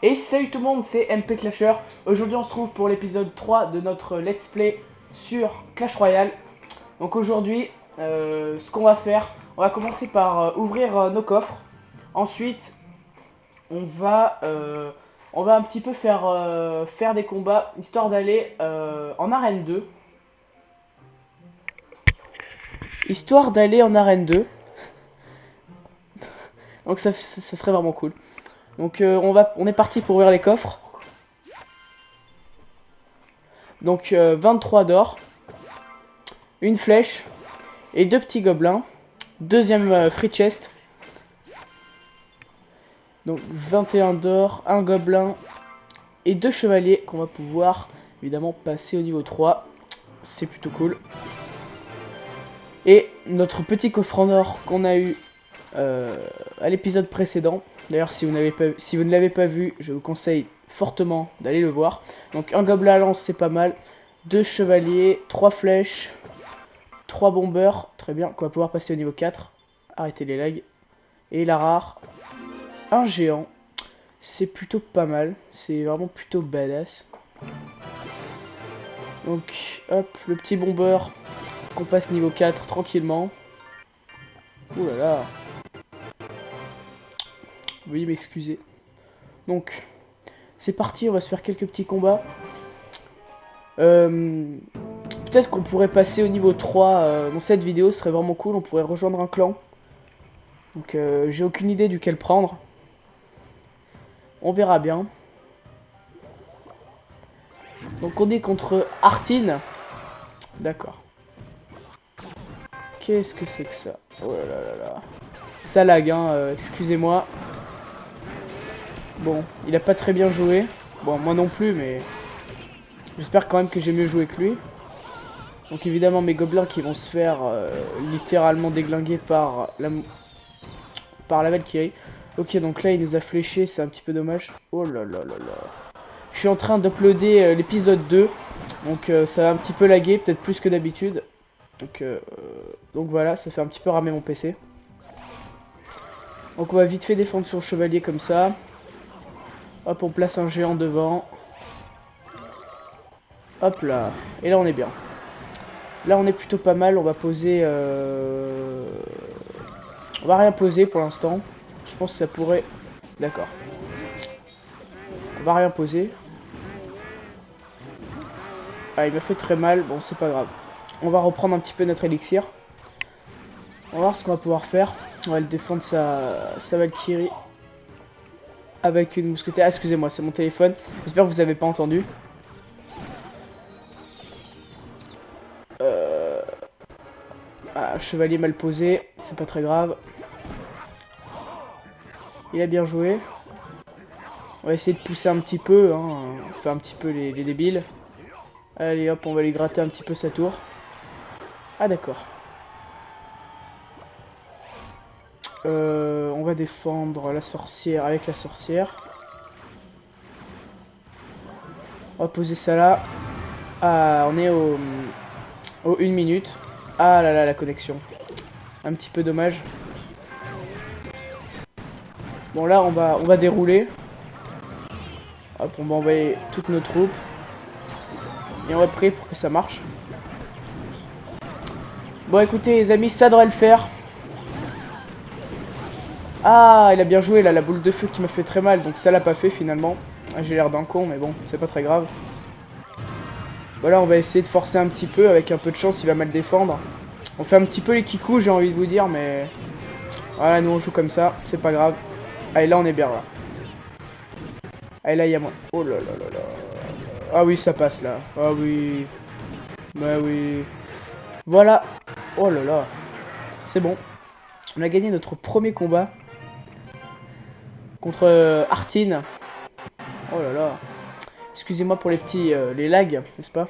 Et salut tout le monde, c'est MP Clasher. Aujourd'hui on se trouve pour l'épisode 3 de notre let's play sur Clash Royale. Donc aujourd'hui, ce qu'on va faire, on va commencer par ouvrir nos coffres. Ensuite, on va un petit peu faire des combats, histoire d'aller en arène 2. Histoire d'aller en arène 2. Donc ça serait vraiment cool. Donc on est parti pour ouvrir les coffres. Donc 23 d'or, une flèche et deux petits gobelins. Deuxième free chest. Donc 21 d'or, un gobelin et deux chevaliers qu'on va pouvoir évidemment passer au niveau 3. C'est plutôt cool. Et notre petit coffre en or qu'on a eu à l'épisode précédent. D'ailleurs, si vous ne l'avez pas vu, je vous conseille fortement d'aller le voir. Donc un gobelin à lance, c'est pas mal. Deux chevaliers, 3 flèches, 3 bombeurs. Très bien, qu'on va pouvoir passer au niveau 4. Arrêtez les lags. Et la rare, un géant. C'est plutôt pas mal. C'est vraiment plutôt badass. Donc, hop, le petit bombeur qu'on passe niveau 4 tranquillement. Ouh là là. Veuillez m'excuser. Donc, c'est parti, on va se faire quelques petits combats. Peut-être qu'on pourrait passer au niveau 3 dans cette vidéo, ce serait vraiment cool, on pourrait rejoindre un clan. Donc, j'ai aucune idée duquel prendre. On verra bien. Donc, on est contre Artine. D'accord. Qu'est-ce que c'est que ça? Oh là là là là. Ça lag, hein, excusez-moi. Bon, il a pas très bien joué. Bon, moi non plus, mais j'espère quand même que j'ai mieux joué que lui. Donc évidemment, mes gobelins qui vont se faire littéralement déglinguer par la Valkyrie. Ok, donc là, il nous a fléché, c'est un petit peu dommage. Oh là là là là. Je suis en train d'uploader l'épisode 2. Donc ça va un petit peu laguer, peut-être plus que d'habitude. Donc voilà, ça fait un petit peu ramer mon PC. Donc on va vite fait défendre son chevalier comme ça. Hop, on place un géant devant. Hop là. Et là, on est bien. Là, on est plutôt pas mal. On va poser... On va rien poser pour l'instant. Je pense que ça pourrait... D'accord. On va rien poser. Ah, il m'a fait très mal. Bon, c'est pas grave. On va reprendre un petit peu notre élixir. On va voir ce qu'on va pouvoir faire. On va le défendre sa Valkyrie. Avec une mousquetaire. Ah, excusez-moi, c'est mon téléphone. J'espère que vous avez pas entendu. Ah, chevalier mal posé. C'est pas très grave. Il a bien joué. On va essayer de pousser un petit peu. Hein. On fait un petit peu les débiles. Allez, hop, on va lui gratter un petit peu sa tour. Ah, d'accord. On va défendre la sorcière avec la sorcière. On va poser ça là. Ah, on est au 1 minute. Ah là là, la connexion. Un petit peu dommage. Bon, là, on va dérouler. Hop, on va envoyer toutes nos troupes. Et on va prier pour que ça marche. Bon, écoutez, les amis, ça devrait le faire. Ah, il a bien joué, là, la boule de feu qui m'a fait très mal. Donc ça l'a pas fait, finalement. J'ai l'air d'un con, mais bon, c'est pas très grave. Voilà, on va essayer de forcer un petit peu. Avec un peu de chance, il va mal défendre. On fait un petit peu les kikous, j'ai envie de vous dire, mais... Voilà, nous, on joue comme ça. C'est pas grave. Allez, là, on est bien, là. Allez, là, il y a moi. Oh là là là là. Ah oui, ça passe, là. Ah oui. Bah oui. Voilà. Oh là là. C'est bon. On a gagné notre premier combat. Contre Artine. Oh là là. Excusez-moi pour les petits... les lags, n'est-ce pas?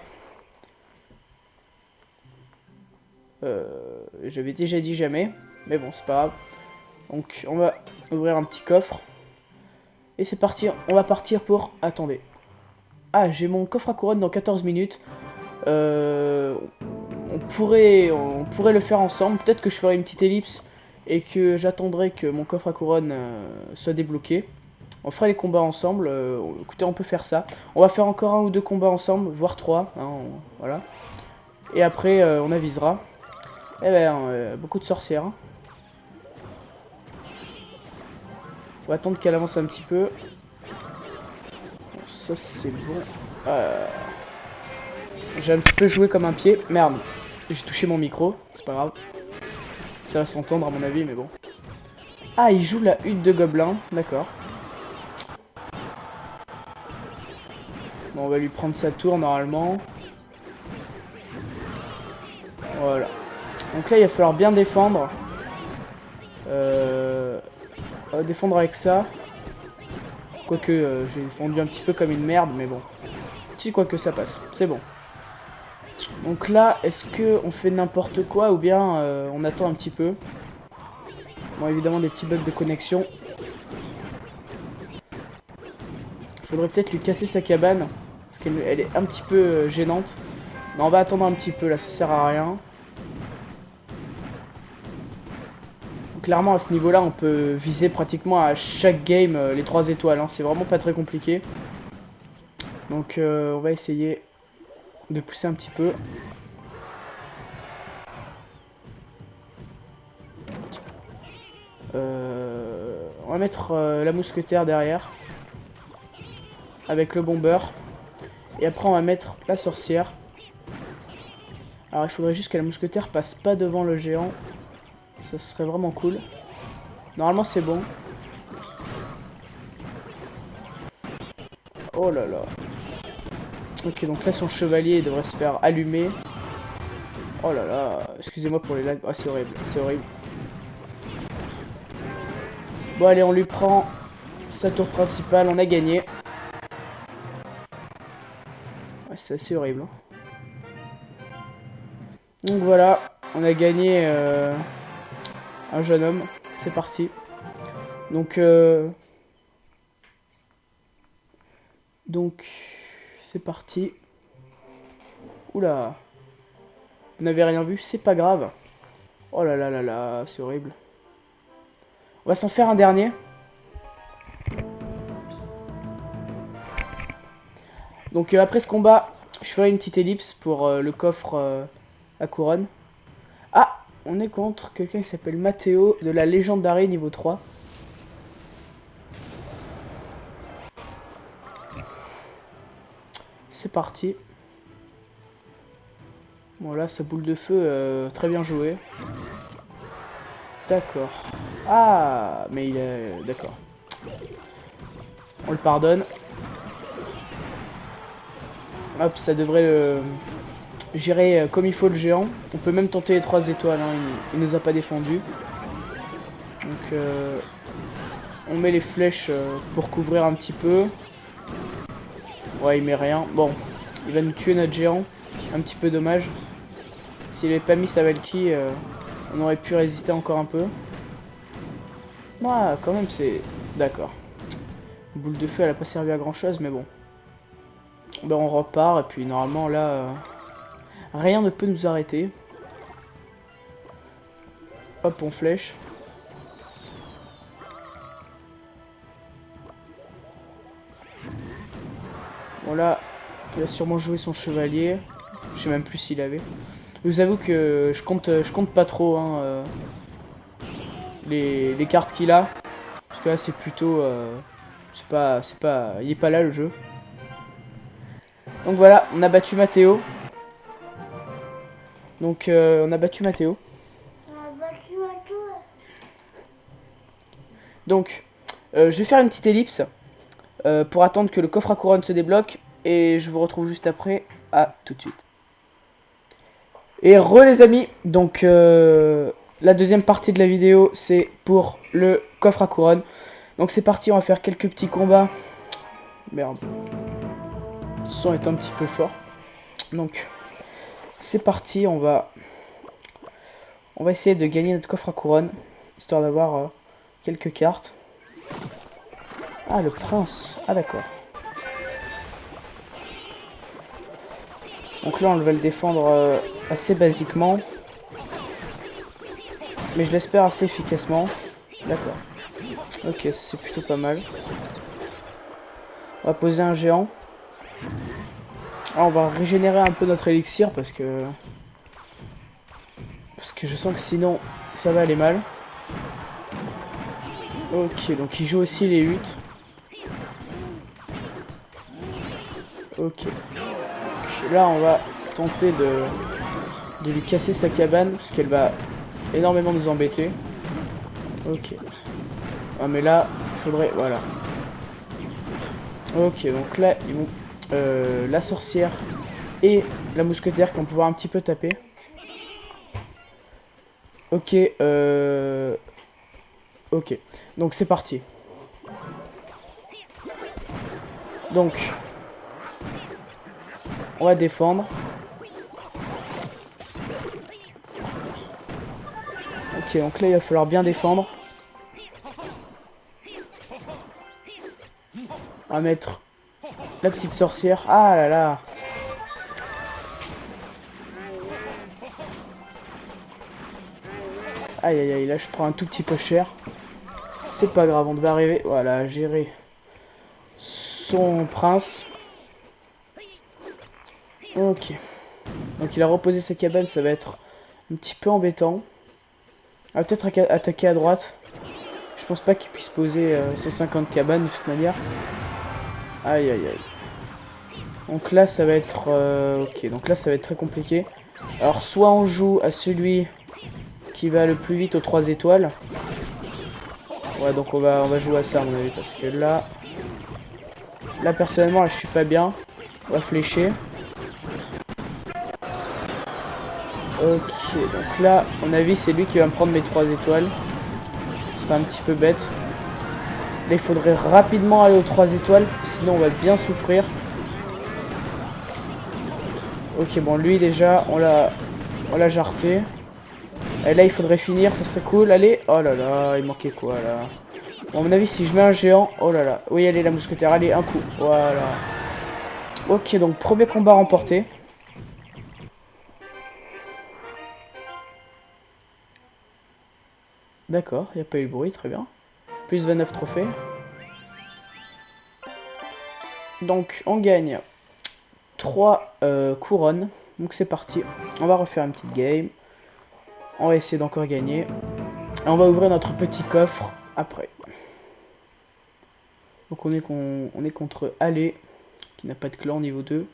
J'avais déjà dit jamais. Mais bon, c'est pas grave. Donc, on va ouvrir un petit coffre. Et c'est parti. On va partir pour... Attendez. Ah, j'ai mon coffre à couronne dans 14 minutes. On pourrait le faire ensemble. Peut-être que je ferai une petite ellipse et que j'attendrai que mon coffre à couronne soit débloqué. On fera les combats ensemble. Écoutez, on peut faire ça. On va faire encore 1 ou 2 combats ensemble, voire 3. Hein, voilà. Et après, on avisera. Eh ben, beaucoup de sorcières. Hein. On va attendre qu'elle avance un petit peu. Ça, c'est bon. J'ai un petit peu joué comme un pied. Merde, j'ai touché mon micro. C'est pas grave. Ça va s'entendre à mon avis, mais bon. Ah, il joue la hutte de gobelin. D'accord. Bon, on va lui prendre sa tour normalement. Voilà. Donc là, il va falloir bien défendre. On va défendre avec ça. Quoique, j'ai défendu un petit peu comme une merde, mais bon. Si, quoique ça passe. C'est bon. Donc là, est-ce que on fait n'importe quoi ou bien on attend un petit peu? Bon, évidemment, des petits bugs de connexion. Faudrait peut-être lui casser sa cabane. Parce qu'elle est un petit peu gênante. Mais on va attendre un petit peu, là, ça sert à rien. Clairement, à ce niveau-là, on peut viser pratiquement à chaque game les 3 étoiles. Hein. C'est vraiment pas très compliqué. Donc, on va essayer de pousser un petit peu. On va mettre la mousquetaire derrière. Avec le bombeur. Et après, on va mettre la sorcière. Alors, il faudrait juste que la mousquetaire passe pas devant le géant. Ça serait vraiment cool. Normalement, c'est bon. Oh là là. Ok, donc là, son chevalier devrait se faire allumer. Oh là là. Excusez-moi pour les lags. Oh, c'est horrible. C'est horrible. Bon, allez, on lui prend sa tour principale. On a gagné. Ouais, c'est assez horrible. Hein. Donc voilà. On a gagné un jeune homme. C'est parti. Donc, c'est parti. Oula. Vous n'avez rien vu, c'est pas grave. Oh là là là là, c'est horrible. On va s'en faire un dernier. Donc après ce combat, je ferai une petite ellipse pour le coffre à couronne. Ah, on est contre quelqu'un qui s'appelle Matteo de la légende d'arrêt niveau 3. C'est parti. Bon là, sa boule de feu, très bien joué. D'accord. Ah, mais il est... D'accord. On le pardonne. Hop, ça devrait gérer comme il faut le géant. On peut même tenter les 3 étoiles, hein. Il nous a pas défendu. Donc, on met les flèches pour couvrir un petit peu. Ouais, il met rien. Bon, il va nous tuer notre géant. Un petit peu dommage. S'il n'avait pas mis sa Valky, on aurait pu résister encore un peu. Ouais, quand même, c'est... D'accord. Boule de feu, elle a pas servi à grand chose, mais bon. Ben, on repart, et puis normalement, là... rien ne peut nous arrêter. Hop, on flèche. Bon, là, il va sûrement jouer son chevalier. Je sais même plus s'il avait. Je vous avoue que je compte pas trop, hein, les cartes qu'il a. Parce que là, c'est plutôt... il est pas là, le jeu. Donc voilà, on a battu Matteo. Donc, on a battu Matteo. Donc, je vais faire une petite ellipse pour attendre que le coffre à couronne se débloque. Et je vous retrouve juste après. À tout de suite. Et les amis, donc la deuxième partie de la vidéo, c'est pour le coffre à couronne. Donc c'est parti, on va faire quelques petits combats. Merde. Le son est un petit peu fort. Donc, c'est parti, on va essayer de gagner notre coffre à couronne. Histoire d'avoir quelques cartes. Ah, le prince. Ah, d'accord. Donc là, on va le défendre assez basiquement. Mais je l'espère assez efficacement. D'accord. Ok, c'est plutôt pas mal. On va poser un géant. Ah, on va régénérer un peu notre élixir parce que je sens que sinon ça va aller mal. Ok, donc il joue aussi les huttes. Ok. Donc là, on va tenter de lui casser sa cabane parce qu'elle va énormément nous embêter. Ok. Ah, mais là, il faudrait... Voilà. Ok, donc là, ils vont... la sorcière et la mousquetaire qui vont pouvoir un petit peu taper. Ok, ok. Donc c'est parti. Donc, on va défendre. Ok, donc là, il va falloir bien défendre. On va mettre la petite sorcière. Ah là là. Aïe aïe aïe, là je prends un tout petit peu cher. C'est pas grave, on devait arriver, voilà, à gérer son prince. Ok. Donc il a reposé sa cabane, ça va être un petit peu embêtant. On va peut-être attaquer à droite. Je pense pas qu'il puisse poser ses 50 cabanes de toute manière. Aïe aïe aïe. Donc là ça va être... ok, donc là ça va être très compliqué. Alors soit on joue à celui qui va le plus vite aux 3 étoiles. Ouais, donc on va jouer à ça à mon avis, parce que là... Là personnellement, là, je suis pas bien. On va flécher. Ok, donc là, à mon avis, c'est lui qui va me prendre mes 3 étoiles. Ce serait un petit peu bête. Là, il faudrait rapidement aller aux 3 étoiles, sinon on va bien souffrir. Ok, bon, lui déjà, on l'a jarté. Et là, il faudrait finir, ça serait cool. Allez, oh là là, il manquait quoi là? Bon, à mon avis, si je mets un géant, oh là là. Oui, allez, la mousquetaire, allez, un coup. Voilà. Ok, donc premier combat remporté. D'accord, il n'y a pas eu le bruit, très bien. Plus 29 trophées. Donc, on gagne 3 couronnes. Donc, c'est parti. On va refaire une petite game. On va essayer d'encore gagner. Et on va ouvrir notre petit coffre après. Donc, on est contre Ale, qui n'a pas de clan niveau 2.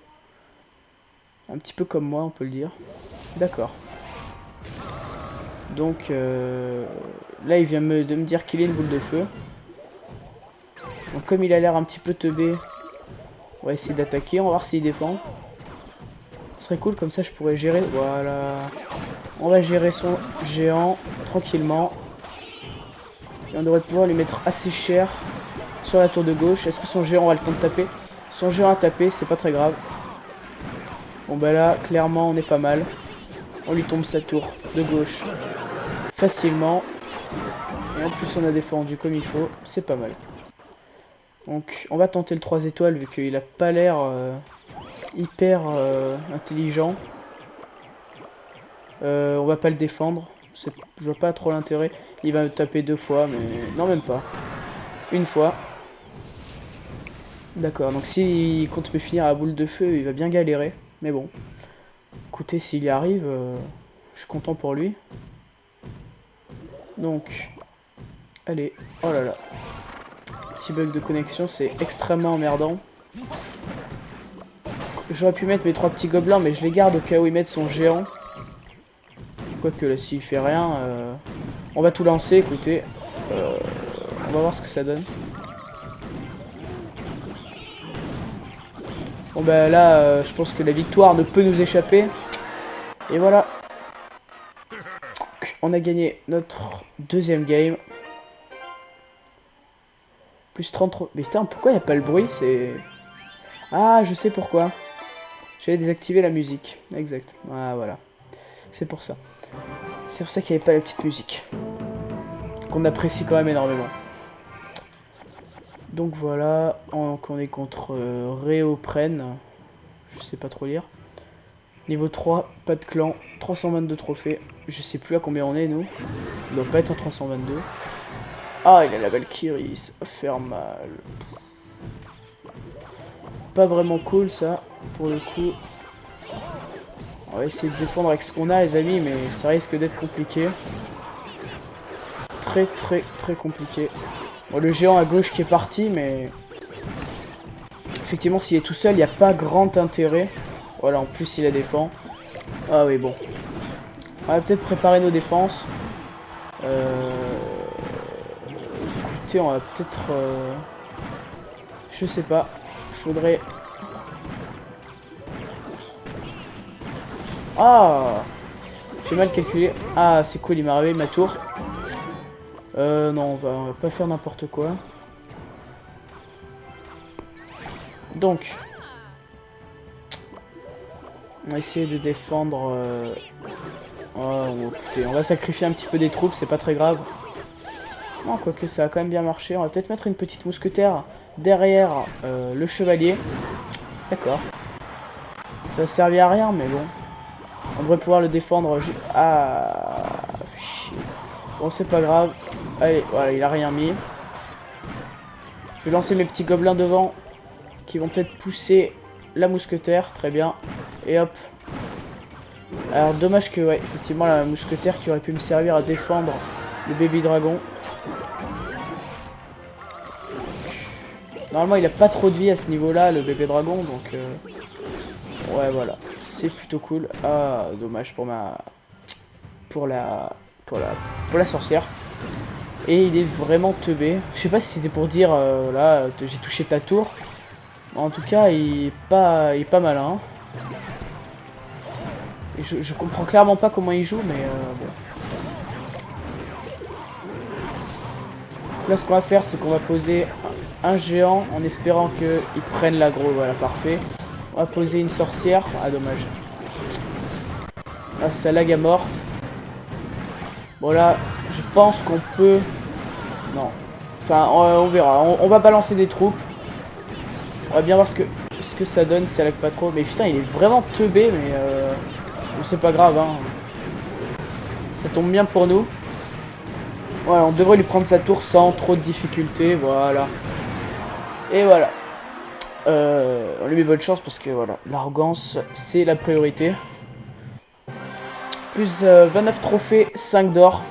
Un petit peu comme moi, on peut le dire. D'accord. Donc, là, il vient de me dire qu'il est une boule de feu. Donc, comme il a l'air un petit peu teubé, on va essayer d'attaquer. On va voir s'il défend. Ce serait cool, comme ça, je pourrais gérer... Voilà. On va gérer son géant, tranquillement. Et on devrait pouvoir lui mettre assez cher sur la tour de gauche. Est-ce que son géant, on va le temps de taper? Son géant a tapé, c'est pas très grave. Bon, bah là, clairement, on est pas mal. On lui tombe sa tour de gauche facilement. Et en plus, on a défendu comme il faut. C'est pas mal. Donc, on va tenter le 3 étoiles, vu qu'il a pas l'air hyper intelligent. On va pas le défendre. Je vois pas trop l'intérêt. Il va taper 2 fois, mais... Non, même pas. Une fois. D'accord, donc s'il compte me finir à la boule de feu, il va bien galérer. Mais bon. Écoutez, s'il y arrive, je suis content pour lui. Donc... Allez. Oh là là. Petit bug de connexion, c'est extrêmement emmerdant. J'aurais pu mettre mes 3 petits gobelins, mais je les garde au cas où ils mettent son géant. Quoique là, s'il fait rien, on va tout lancer, écoutez. On va voir ce que ça donne. Bon bah là, je pense que la victoire ne peut nous échapper. Et voilà. On a gagné notre deuxième game. Plus 33... Mais putain, pourquoi il n'y a pas le bruit? C'est... Ah, je sais pourquoi. J'avais désactivé la musique. Exact. Ah, voilà. C'est pour ça. C'est pour ça qu'il n'y avait pas la petite musique. Qu'on apprécie quand même énormément. Donc voilà. On est contre Réopren. Je sais pas trop lire. Niveau 3, pas de clan, 322 trophées. Je sais plus à combien on est, nous. On doit pas être en 322. Ah, il a la Valkyrie, ça va faire mal. Pas vraiment cool, ça, pour le coup. On va essayer de défendre avec ce qu'on a, les amis, mais ça risque d'être compliqué. Très, très, très compliqué. Bon, le géant à gauche qui est parti, mais... Effectivement, s'il est tout seul, il n'y a pas grand intérêt. Voilà, en plus, il la défend. Ah oui, bon. On va peut-être préparer nos défenses. Écoutez, on va peut-être... Je sais pas. Faudrait... Ah! J'ai mal calculé. Ah, c'est cool, il m'a réveillé ma tour. Non, on va pas faire n'importe quoi. Donc... On va essayer de défendre... Oh, écoutez, on va sacrifier un petit peu des troupes, c'est pas très grave. Non, quoique ça a quand même bien marché. On va peut-être mettre une petite mousquetaire derrière le chevalier. D'accord. Ça a servi à rien, mais bon. On devrait pouvoir le défendre. Ah, fait chier. Bon, c'est pas grave. Allez, voilà, il a rien mis. Je vais lancer mes petits gobelins devant, qui vont peut-être pousser la mousquetaire. Très bien. Et hop. Alors, dommage que, ouais, effectivement, la mousquetaire qui aurait pu me servir à défendre le baby dragon. Normalement, il a pas trop de vie à ce niveau-là, le bébé dragon, donc... Ouais, voilà. C'est plutôt cool. Ah, dommage pour ma... Pour la sorcière. Et il est vraiment teubé. Je sais pas si c'était pour dire, là, j'ai touché ta tour. En tout cas, il est pas malin. Et je comprends clairement pas comment il joue, mais bon. Donc là, ce qu'on va faire, c'est qu'on va poser un géant en espérant qu'il prenne l'aggro. Voilà, parfait. On va poser une sorcière. Ah, dommage. Là, ça lag à mort. Bon, là, je pense qu'on peut... Non. Enfin, on verra. On va balancer des troupes. On va bien voir ce que ça donne si ça lag pas trop. Mais putain, il est vraiment teubé, mais... Bon, c'est pas grave, hein. Ça tombe bien pour nous. Voilà, on devrait lui prendre sa tour sans trop de difficultés. Voilà. Et voilà. On lui met bonne chance parce que voilà, l'arrogance, c'est la priorité. Plus 29 trophées, 5 d'or.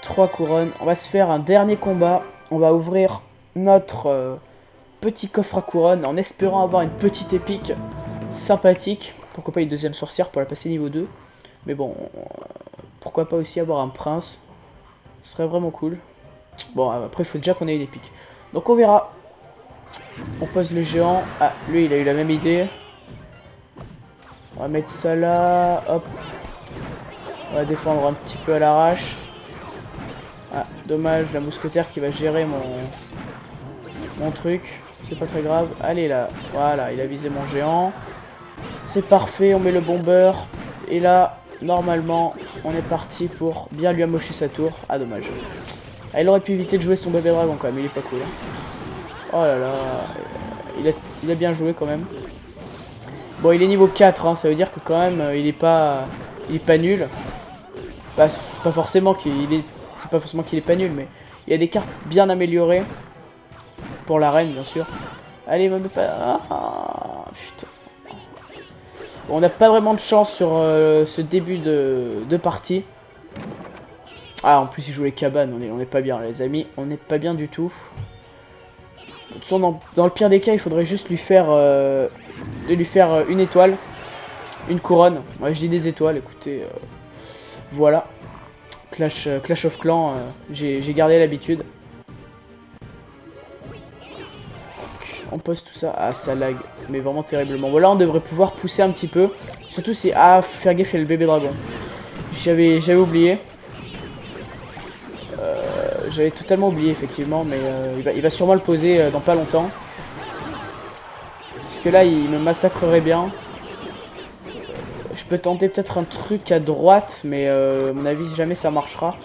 3 couronnes. On va se faire un dernier combat. On va ouvrir notre petit coffre à couronne en espérant avoir une petite épique sympathique. Pourquoi pas une deuxième sorcière pour la passer niveau 2. Mais bon, pourquoi pas aussi avoir un prince. Ce serait vraiment cool. Bon, après, il faut déjà qu'on ait une épique. Donc on verra. On pose le géant. Ah, lui, il a eu la même idée. On va mettre ça là. Hop. On va défendre un petit peu à l'arrache. Ah, dommage, la mousquetaire qui va gérer mon truc. C'est pas très grave. Allez, là. Voilà, il a visé mon géant. C'est parfait, on met le bomber. Et là, normalement, on est parti pour bien lui amocher sa tour. Ah, dommage. Ah, il aurait pu éviter de jouer son bébé dragon quand même, il est pas cool. Oh là là. Il a bien joué quand même. Bon, il est niveau 4, hein, ça veut dire que quand même, il est pas nul. Pas forcément qu'il est... C'est pas forcément qu'il est pas nul, mais il y a des cartes bien améliorées. Pour la reine, bien sûr. Allez, me pas... Ah, putain. Bon, on n'a pas vraiment de chance sur ce début de partie. Ah, en plus, il joue les cabanes. On est pas bien, les amis. On n'est pas bien du tout. De toute façon, dans le pire des cas, il faudrait juste lui faire une étoile. Une couronne. Ouais, je dis des étoiles, écoutez. Voilà. Clash of Clans, j'ai gardé l'habitude. On pose tout ça. Ah, ça lag. Mais vraiment terriblement. Bon, là, on devrait pouvoir pousser un petit peu. Surtout si... Ah, faire gaffe, il y a le bébé dragon. J'avais oublié. J'avais totalement oublié, effectivement. Mais il va sûrement le poser dans pas longtemps. Parce que là, il me massacrerait bien. Je peux tenter peut-être un truc à droite. Mais à mon avis, jamais ça marchera.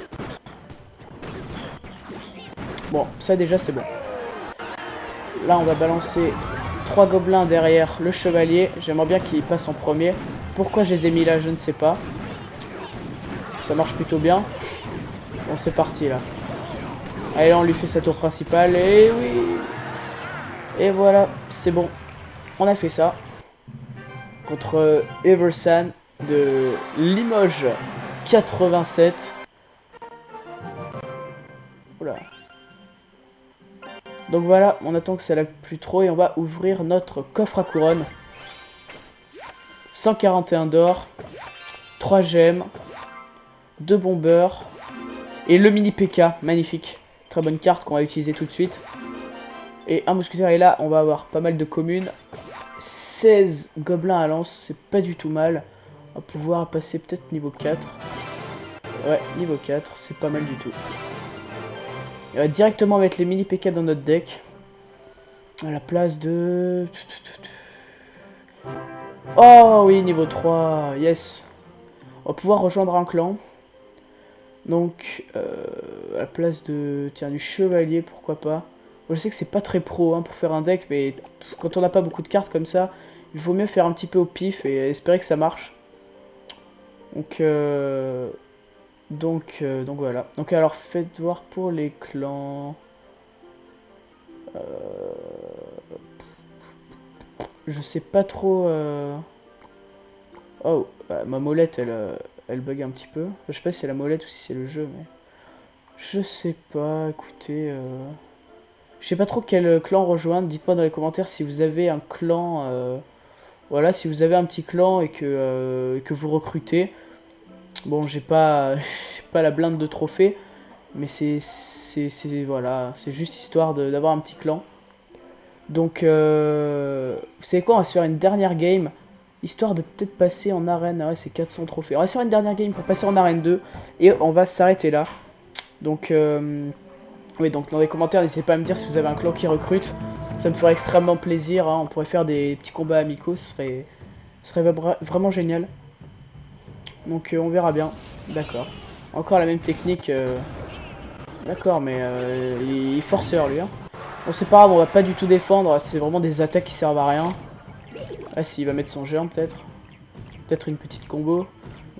Bon, ça déjà, c'est bon. Là, on va balancer 3 gobelins derrière le chevalier. J'aimerais bien qu'il passe en premier. Pourquoi je les ai mis là, je ne sais pas. Ça marche plutôt bien. Bon, c'est parti là. Allez, là, on lui fait sa tour principale. Et oui. Et voilà, c'est bon. On a fait ça. Contre Eversan de Limoges 87. Oula. Donc voilà, on attend que ça lag plus trop et on va ouvrir notre coffre à couronne. 141 d'or, 3 gemmes, 2 bombeurs et le mini PK, magnifique. Très bonne carte qu'on va utiliser tout de suite. Et un mousquetaire est là, on va avoir pas mal de communes. 16 gobelins à lance, c'est pas du tout mal. On va pouvoir passer peut-être niveau 4. Ouais, niveau 4, c'est pas mal du tout. On va directement mettre les mini PK dans notre deck. À la place de... Oh oui, niveau 3, yes. On va pouvoir rejoindre un clan. Donc, à la place de... Tiens, du chevalier, pourquoi pas. Bon, je sais que c'est pas très pro hein, pour faire un deck, mais quand on n'a pas beaucoup de cartes comme ça, il vaut mieux faire un petit peu au pif et espérer que ça marche. Donc voilà. Donc alors, faites voir pour les clans... Je sais pas trop... Oh, ma molette, elle bug un petit peu. Enfin, je sais pas si c'est la molette ou si c'est le jeu, mais... Je sais pas, écoutez... Je sais pas trop quel clan rejoindre. Dites-moi dans les commentaires si vous avez un clan... Voilà, si vous avez un petit clan et que vous recrutez. Bon, j'ai pas, j'ai pas la blinde de trophées. Mais voilà, c'est juste histoire d'avoir un petit clan. Donc, vous savez quoi, on va se faire une dernière game. Histoire de peut-être passer en arène. Ah ouais, c'est 400 trophées. On va se faire une dernière game pour passer en arène 2. Et on va s'arrêter là. Donc, oui, donc dans les commentaires, n'hésitez pas à me dire si vous avez un clan qui recrute. Ça me ferait extrêmement plaisir. Hein. On pourrait faire des petits combats amicaux. Ce serait vraiment génial. Donc, on verra bien. D'accord. Encore la même technique. D'accord, mais il est forceur lui. Hein. Bon, c'est pas grave, on va pas du tout défendre. C'est vraiment des attaques qui servent à rien. Ah, si, il va mettre son géant peut-être. Peut-être une petite combo.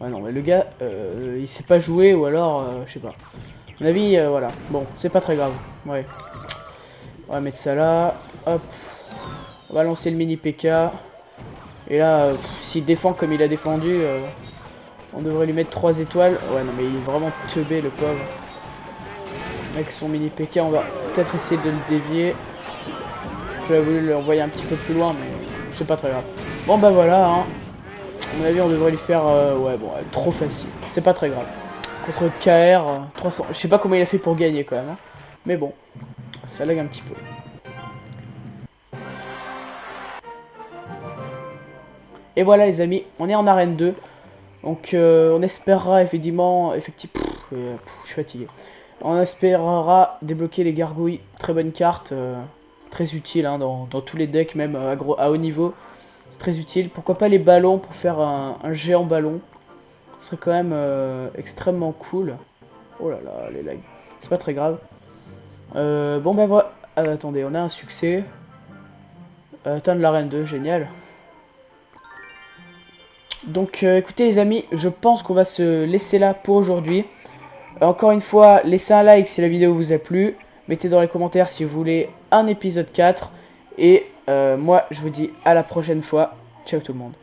Ouais, non, mais le gars, il sait pas jouer ou alors, je sais pas. À mon avis, voilà. Bon, c'est pas très grave. Ouais. On va mettre ça là. Hop. On va lancer le mini PK. Et là, s'il défend comme il a défendu, on devrait lui mettre 3 étoiles. Ouais, non, mais il est vraiment teubé, le pauvre. Avec son mini PK, on va peut-être essayer de le dévier. J'aurais voulu l'envoyer un petit peu plus loin, mais c'est pas très grave. Bon, bah voilà, hein. À mon avis, on devrait lui faire... ouais, bon, trop facile. C'est pas très grave. Contre KR, 300... Je sais pas comment il a fait pour gagner, quand même. Hein. Mais bon, ça lag un petit peu. Et voilà, les amis, on est en arène 2. Donc, on espérera effectivement... je suis fatigué. On espérera débloquer les gargouilles. Très bonne carte. Très utile hein, dans tous les decks, même à haut niveau. C'est très utile. Pourquoi pas les ballons pour faire un géant ballon. Ce serait quand même extrêmement cool. Oh là là, les lags. C'est pas très grave. Bon bah voilà. Attendez, on a un succès. Atteindre l'arène 2, génial. Donc écoutez les amis, je pense qu'on va se laisser là pour aujourd'hui. Encore une fois, laissez un like si la vidéo vous a plu. Mettez dans les commentaires si vous voulez un épisode 4. Et moi, je vous dis à la prochaine fois. Ciao tout le monde.